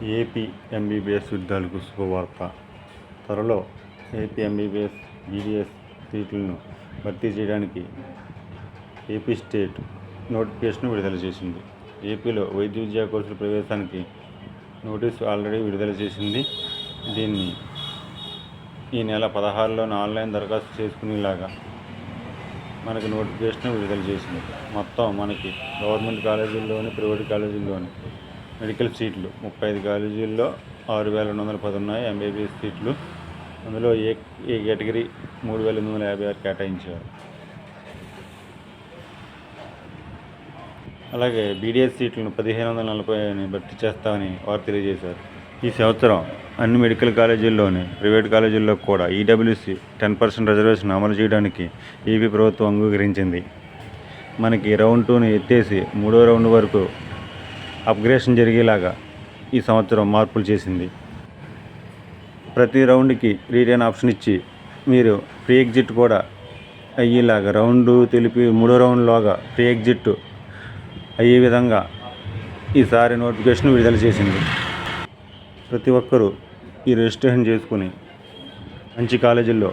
AP MBBS విద్యార్థులకు శుభవార్త. త్వరలో ఏపీ ఎంబీబీఎస్, బీడీఎస్ సీట్లను భర్తీ చేయడానికి ఏపీ స్టేట్ నోటిఫికేషన్ విడుదల చేసింది. ఏపీలో వైద్య విద్యా కోర్సుల ప్రవేశానికి నోటీసు ఆల్రెడీ విడుదల చేసింది. దీన్ని ఈ నెల 16లోనే ఆన్లైన్ దరఖాస్తు చేసుకునేలాగా మనకి నోటిఫికేషన్ విడుదల చేసింది. మొత్తం మనకి గవర్నమెంట్ కాలేజీల్లోని, ప్రైవేట్ కాలేజీల్లోని మెడికల్ సీట్లు 35 కాలేజీల్లో 6,210 ఉన్నాయి. ఎంబీబీఎస్ సీట్లు అందులో ఏ కేటగిరీ 3,856 కేటాయించారు. అలాగే బీడీఎస్ సీట్లను 1,540 భర్తీ చేస్తామని వారు తెలియజేశారు. ఈ సంవత్సరం అన్ని మెడికల్ కాలేజీల్లోని, ప్రైవేట్ కాలేజీల్లో కూడా ఈడబ్ల్యూసీ 10% రిజర్వేషన్ అమలు చేయడానికి ఏపీ ప్రభుత్వం అంగీకరించింది. మనకి రౌండ్ 2ని ఎత్తేసి 3వ రౌండ్ వరకు అప్గ్రేషన్ జరిగేలాగా ఈ సంవత్సరం మార్పులు చేసింది. ప్రతి రౌండ్కి రీటైన్ ఆప్షన్ ఇచ్చి మీరు ప్రీ ఎగ్జిట్ కూడా అయ్యేలాగా రౌండ్ తెలిపి 3వ రౌండ్లోగా ప్రీ ఎగ్జిట్ అయ్యే విధంగా ఈసారి నోటిఫికేషన్ విడుదల చేసింది. ప్రతి ఒక్కరూ ఈ రిజిస్ట్రేషన్ చేసుకుని మంచి కాలేజీల్లో